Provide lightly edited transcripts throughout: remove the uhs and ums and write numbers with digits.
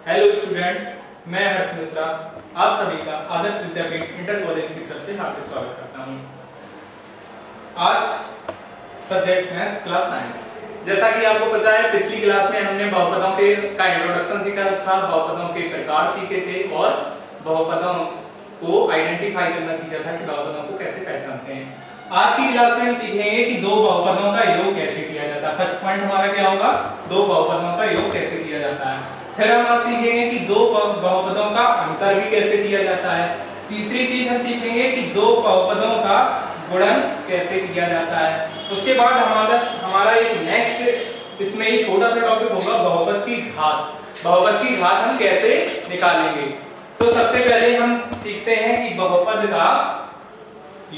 Hello students, मैं हर्ष मिश्रा आप सभी का आदर्श विद्यापीठ इंटर कॉलेज की तरफ से हार्दिक स्वागत करता हूं। आज सब्जेक्ट मैथ्स क्लास 9। जैसा कि आपको पता है, पिछली क्लास में हमने बहुपदों का इंट्रोडक्शन सीखा था, बहुपदों के प्रकार सीखे थे और बहुपदों को आइडेंटिफाई करना सीखा था कि बहुपदों को कैसे पहचानते हैं। आज की क्लास में हम सीखेंगे कि दो बहुपदों का योग कैसे किया जाता है। फर्स्ट पॉइंट हमारा क्या होगा, दो बहुपदों का योग कैसे किया जाता है। फिर हम आज सीखेंगे कि दो बहुपदों का अंतर भी कैसे किया जाता है। तीसरी चीज हम सीखेंगे कि दो बहुपदों का गुणन कैसे किया जाता है। उसके बाद हमारा एक नेक्स्ट इसमें ही छोटा सा टॉपिक होगा बहुपद की घात। बहुपद की घात हम कैसे निकालेंगे। तो सबसे पहले हम सीखते हैं कि बहुपद का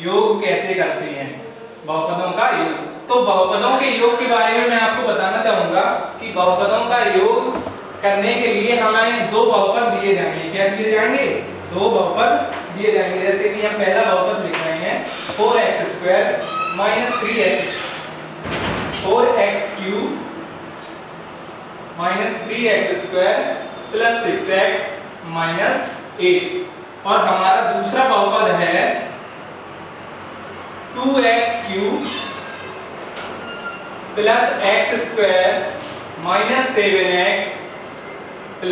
योग कैसे करते हैं। बहुपदों का योग, तो बहुपदों के योग के बारे में मैं आपको बताना चाहूंगा कि बहुपदों का योग करने के लिए हमें दो बहुपद दिए जाएंगे। क्या दिए जाएंगे? दो बहुपद दिए जाएंगे। जैसे कि हम पहला बहुपद लिख रहे हैं 4x² - 3x 4x³ - 3x² + 6x - 8। और हमारा दूसरा बहुपद है 2x³ + x² - 7x +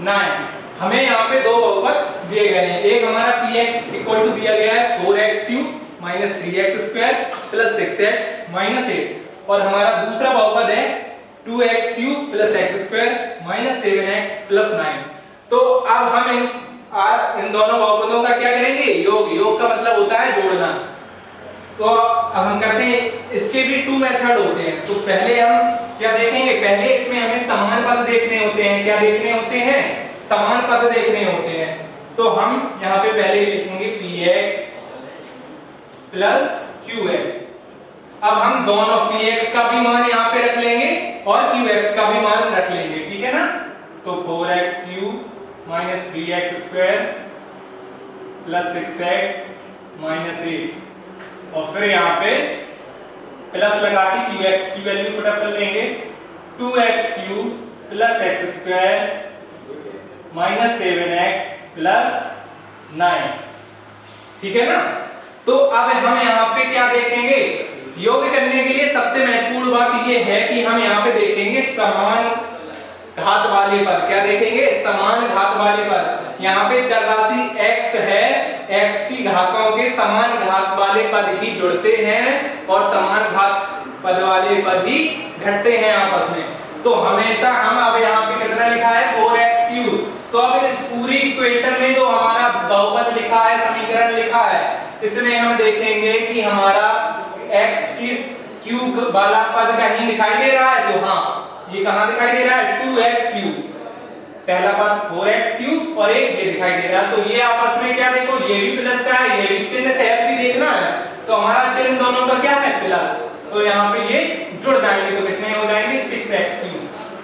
9। हमें यहाँ पे दो बहुपद दिए गए हैं। एक हमारा px = दिया गया है 4x³ - 3x² + 6x - 8 और हमारा दूसरा बहुपद है 2x³ + x² - 7x + 9। तो अब हम इन दोनों बहुपदों का क्या करेंगे? योग का मतलब होता है जोड़ना। तो अब हम करते हैं, इसके भी टू मेथड होते हैं। तो पहले हम क्या देखेंगे? पहले इसमें हमें समान पद देखने होते हैं। क्या देखने होते हैं? समान पद देखने होते हैं। तो हम यहाँ पे पहले लिखेंगे px + qx। अब हम दोनों px का भी मान यहाँ पे रख लेंगे और qx का भी मान रख लेंगे, ठीक है ना। तो 4x³ - 3x² + 6x - 8 और फिर यहाँ पे प्लस लगा के qx की वैल्यू पुट अप कर लेंगे। 2x³ + x² - 7x + 9, ठीक है ना। तो अब हम यहाँ पे क्या देखेंगे? योग करने के लिए सबसे महत्वपूर्ण बात यह है कि हम यहाँ पे देखेंगे समान घात वाले पद। क्या देखेंगे? समान घात वाले पद। यहाँ पे चर राशि x है, x की घातों के समान घात वाले पद ही जुड़ते हैं और समान घात पद वाले पद ही घटते हैं आपस में। तो हमेशा हम अब यहाँ पे कितना लिखा है? 4x³। तो अब इस पूरी इक्वेशन में जो हमारा बहुपद लिखा है, समीकरण लिखा है, इसमें हम देखेंगे कि हमारा x की क्यूब वाला पद कहीं दिखाई दे रहा है। तो हाँ, ये कहां दिखाई दे रहा है? 2x³। पहला पद 4x³ और एक ये दिखाई दे रहा है। तो ये आपस में क्या देखो, ये भी प्लस का है, ये भी चिन्ह से भी देखना है। तो हमारा चिन्ह दोनों का क्या है? प्लस। तो यहाँ पे ये जुड़ जाएंगे तो कितने हो जाएंगे? 6x³।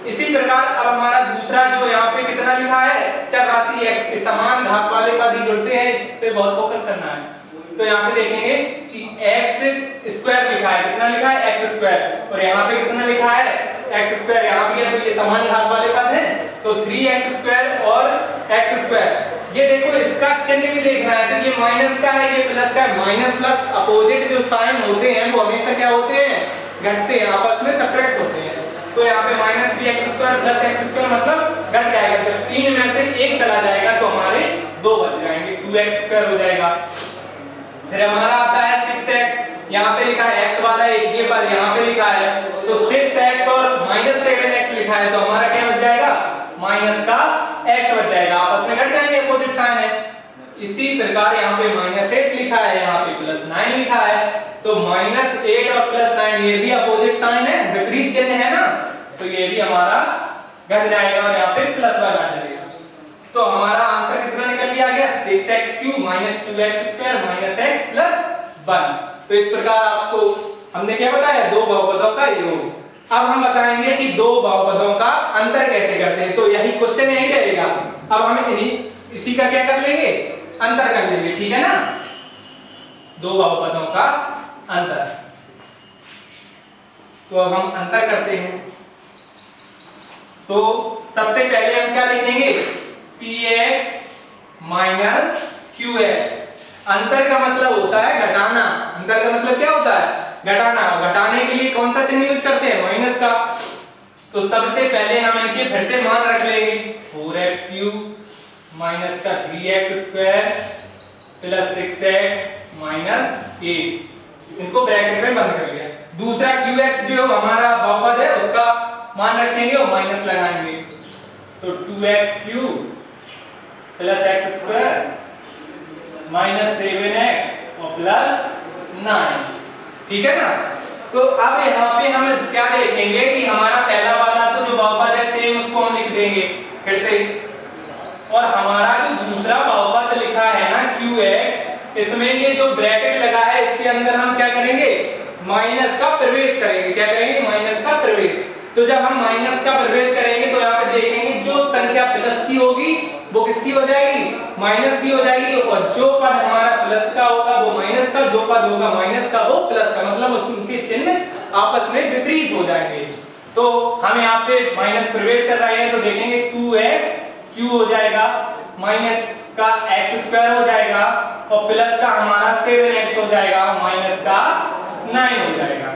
इसी प्रकार अब हमारा दूसरा जो यहाँ पे कितना लिखा है? चर राशि x के समान घात वाले पद ही जुड़ते हैं, इस पे बहुत फोकस करना है। तो यहाँ पे देखेंगे कि x² लिखा है। कितना लिखा है? x² और यहाँ पे कितना लिखा है? x²। यहाँ भी है तो ये समान घात वाले पद हैं। तो 3x² और x²। ये देखो, इसका चिन्ह भी देखना है। तो ये माइनस का है, ये प्लस का है। माइनस प्लस अपोजिट जो साइन होते हैं वो हमेशा क्या होते हैं? घटते हैं, आपस में सब्ट्रैक्ट होते हैं। तो यहाँ पे -3x² + x² मतलब घट जाएगा। जब तीन में से एक चला जाएगा तो हमारे दो बच जाएंगे, 2x² हो जाएगा। फिर हमारा आता है 6x। यहाँ पे लिखा है x वाला एक ये पद यहाँ पे लिखा है। तो 6x और -7x लिखा है तो हमारा क्या बच जाएगा? माइनस का x बच जाएगा, आपस में घट जाएंगे, अपोजिट साइन है। इसी प्रकार यहाँ पे -8 लिखा है, यहाँ पे +9 लिखा है। तो -8 और +9 ये भी अपोजिट साइन है, विपरीत चिन्ह है ना। तो ये भी हमारा घट जाएगा और यहाँ पे प्लस लगा जाएगा। तो हमारा आंसर कितना निकल के आ गया? 6x³ - 2x² - x + 1। तो इस प्रकार आपको हमने क्या बताया? दो बहुपदों का योग। अब हम बताएंगे कि दो बहुपदों का अंतर कैसे करते हैं। तो यही क्वेश्चन यही रहेगा। अब हम इसी का क्या कर लेंगे? अंतर कर लेंगे, ठीक है ना। दो बहुपदों का अंतर। तो अब हम अंतर करते हैं। तो सबसे पहले हम क्या लिखेंगे? लिखेंगे px माइनस qx। अंतर का मतलब होता है घटाना। अंतर का मतलब क्या होता है? घटाना। घटाने के लिए कौन सा चिन्ह यूज करते हैं? माइनस का। तो सबसे पहले हम इनके फिर से मान रख लेंगे 4x³ माइनस का 3x² प्लस 6x माइनस 8। इनको ब्रैकेट में बंद कर लिया। दूसरा qx जो हमारा बहुपद है उसका मान रखेंगे और माइनस लगाएंगे, तो 2x³ plus x² minus 7x और प्लस 9। ठीक है ना? तो अब यहाँ पे हम क्या देखेंगे कि हमारा पहला वाला तो जो बहुपद है सेम उसको हम लिख देंगे फिर से, और हमारा जो दूसरा बहुपद लिखा है ना qx, इसमें ये जो ब्रैकेट लगा है इसके अंदर हम क्या करेंगे? माइनस का प्रवेश करेंगे। क्या करेंगे? माइनस का प्रवेश। तो जब हम माइनस का प्रवेश करेंगे तो यहाँ पे देखेंगे जो संख्या प्लस की होगी वो किसकी हो जाएगी? माइनस की हो जाएगी, और जो पद हमारा प्लस का होगा वो माइनस का, जो पद होगा माइनस का वो प्लस का, मतलब उसके चिन्ह आपस में विपरीत हो जाएंगे। तो हम यहाँ पे माइनस प्रवेश कर रहे हैं तो देखेंगे 2x³ हो जाएगा, माइनस का x² हो जाएगा और प्लस का हमारा 7x हो जाएगा, माइनस का 9 हो जाएगा।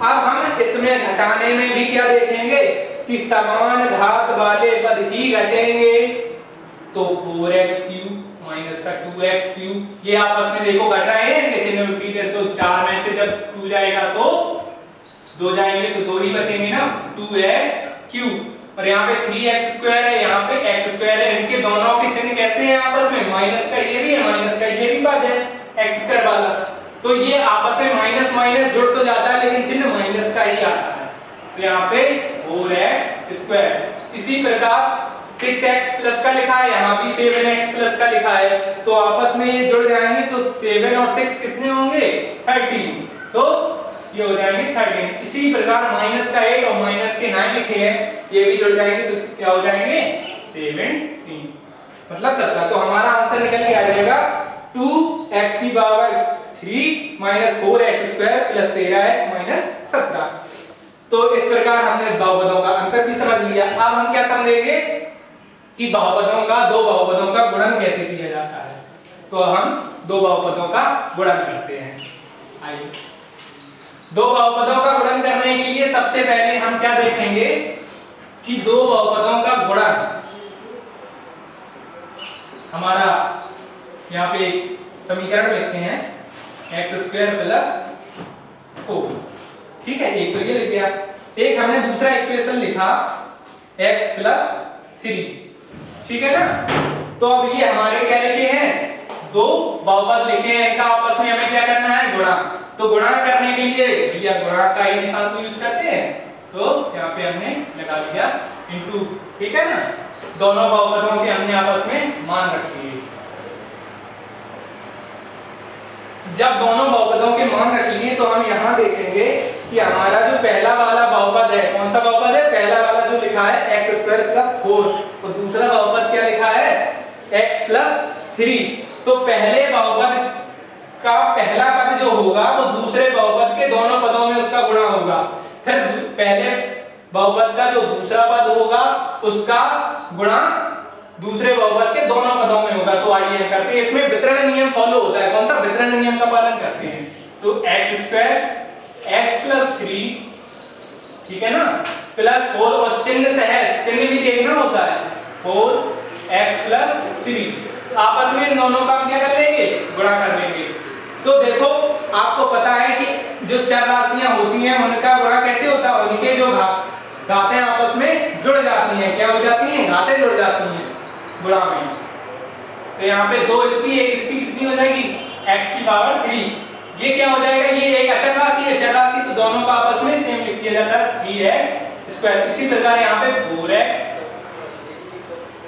अब हम इसमें घटाने में भी क्या देखेंगे कि समान घात वाले पद ही घटेंगे। तो 4x³ माइनस का 2x³ ये आपस में देखो घट रहे हैं, इनके चिन्ह विपरीत है, तो 4 में से जब 2 जाएगा तो 2 जाएंगे तो 2 ही बचेंगे ना, 2x³। और यहाँ पे 3x² है, यहाँ पे x² है, इनके दोनों के चिन्ह कैसे हैं आपस में? माइनस का ये भी है, माइनस का ये भी पद है x² वाला, तो ये आपस में माइनस माइनस जुड़ तो जाता है लेकिन चिन्ह माइनस का ही आता है। तो यहाँ पे 4x²। इसी प्रकार 6x प्लस का लिखा है, यहाँ भी 7x प्लस का लिखा है, तो आपस में ये जुड़ जाएंगे तो 7 और 6 कितने होंगे? 13। तो ये हो जाएंगे 13। इसी प्रकार माइनस का 8 और माइनस के 9 लिखे हैं, ये भी जुड़ जाएंगे तो क्या हो जाएंगे? 17, मतलब 17। तो हमारा आंसर निकल के आ जाएगा 2x³ minus 4x² plus 13x minus 17। तो इस प्रकार हमने बहुपदों का अंतर भी समझ लिया। अब हम क्या समझेंगे कि बहुपदों का, दो बहुपदों का गुणन कैसे किया जाता है। तो हम दो बहुपदों का गुणन करते हैं। आइए, दो बहुपदों का गुणन करने के लिए सबसे पहले हम क्या देखेंगे कि दो बहुपदों का गुणन हमारा, यहाँ पे एक समीकरण लिखते हैं x² प्लस 4। ठीक है, एक तो ये लिख दिया, एक हमने दूसरा इक्वेशन लिखा x प्लस 3। ठीक है ना? तो अब ये हमारे क्या लिखे हैं? दो बहुपद लिखे हैं, इनका आपस में हमें क्या करना है? गुणा। तो गुणा करने के लिए भैया गुणा का ही निशान को यूज करते हैं, तो यहाँ पे हमने लगा लिया इनटू। ठीक है ना? दोनों बहुपदों के हमने आपस में मान रख लिए। जब दोनों बहुपदों के मान रख लिए तो हम यहाँ देखेंगे कि हमारा जो पहला वाला बहुपद है, कौन सा बहुपद है? पहला वाला जो लिखा है x² प्लस 4, और दूसरा बहुपद क्या लिखा है? x plus 3। तो पहले बहुपद का पहला पद जो होगा वो दूसरे बहुपद के दोनों पदों में उसका गुणा होगा, फिर पहले बहुपद का जो दूसरा पद होगा उसका गुणा दूसरे बहुपद के दोनों पदों में होगा। तो आइए करते हैं, इसमें वितरण नियम फॉलो होता है। कौन सा? वितरण नियम का पालन करते हैं। तो x² x प्लस 3, ठीक है ना, प्लस 4, और चिन्ह से है, चिन्ह भी देखना होता है, 4x प्लस 3। आपस में इन दोनों का हम क्या कर लेंगे? गुणा कर लेंगे। तो देखो, आपको पता है कि जो चर राशियां होती हैं उनका गुणा कैसे होता है? उनके जो घातें आपस में जुड़ जाती हैं। क्या हो जाती हैं? घातें जुड़ जाती हैं गुणा में। तो यहाँ पे 2 इसकी, एक इसकी, कितनी हो जाएगी? x⁻3। ये क्या हो जाएगा? ये एक अचर राशि है, चर राशि, तो दोनों का आपस में सेम लिख दिया जाता है 3x²। इसी प्रकार यहाँ पे 4x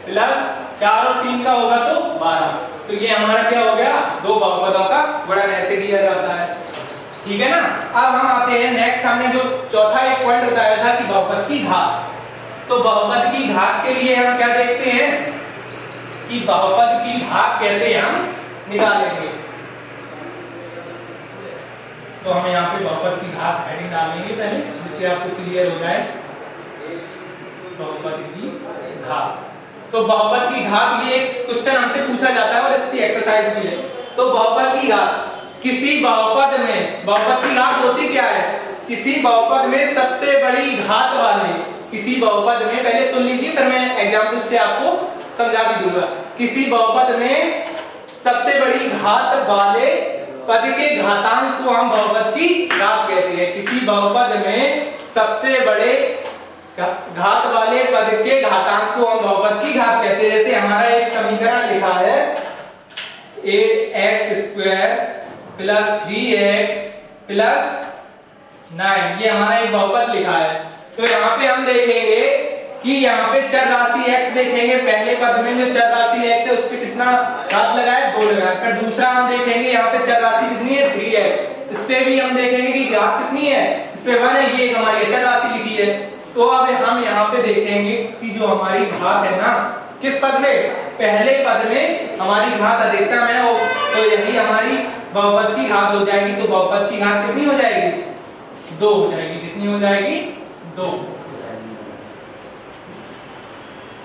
प्लस 4 और 3 का होगा तो 12। तो ये हमारा क्या हो गया? दो बहुपदों का गुणन ऐसे किया जाता है। ठीक है ना? अब हम आते हैं नेक्स्ट, हमने जो चौथा एक पॉइंट बताया था कि बहुपद की घात। तो बहुपद की घात के लिए हम क्या देखते हैं कि बहुपद की घात कैसे हम निकालेंगे। तो हम यहाँ पे बहुपद की घात हेडिंग डालेंगे पहले, जिससे आपको क्लियर हो जाए बहुपद की घात। तो बहुपद की घात, ये क्वेश्चन हमसे पूछा जाता है और इसकी एक्सरसाइज भी है। तो बहुपद की घात, किसी बहुपद में, बहुपद की घात होती क्या है, किसी बहुपद में सबसे बड़ी घात वाले, किसी बहुपद में, पहले सुन लीजिए फिर मैं एग्जांपल से आपको समझा भी दूंगा। किसी बहुपद में सबसे बड़ी घात वाले पद के घातांक को हम बहुपद की घात कहते हैं। किसी बहुपद में सबसे बड़े घात वाले पद के घातांक को हम बहुपद की घात कहते हैं। जैसे हमारा एक समीकरण लिखा है 8x² प्लस 3x प्लस 9, ये हमारा एक बहुपद लिखा है। तो यहाँ पे हम देखेंगे कि यहाँ पे चर राशि x देखेंगे, पहले पद में जो चर राशि x है उस पे कितना घात लगाए, 2 लगाए। फिर दूसरा हम देखेंगे यहाँ पे चर राशि कितनी है, 3x, इस पे भी हम देखेंगे कि घात कितनी है, इस पे 1 है, ये हमारी चर राशि लिखी है। तो अब हम यहाँ पे देखेंगे कि जो हमारी घात है ना, किस पद में, पहले पद में हमारी घात अधिकतम है, तो यही हमारी बहुपद की घात हो जाएगी। तो बहुपद की घात कितनी हो जाएगी, 2 हो जाएगी। कितनी हो जाएगी, 2।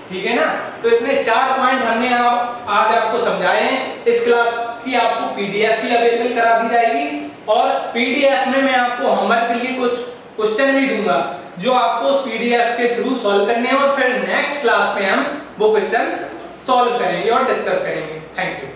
ठीक है ना। तो इतने 4 पॉइंट हमने आज आपको समझाए हैं। इस क्लास की आपको पीडीएफ भी अवेलेबल करा दी जाएगी और पीडीएफ में मैं आपको होमवर्क के लिए कुछ क्वेश्चन भी दूंगा जो आपको उस पीडीएफ के थ्रू सॉल्व करने हैं और फिर नेक्स्ट क्लास में हम वो क्वेश्चन सॉल्व करेंगे और डिस्कस करेंगे। Thank you.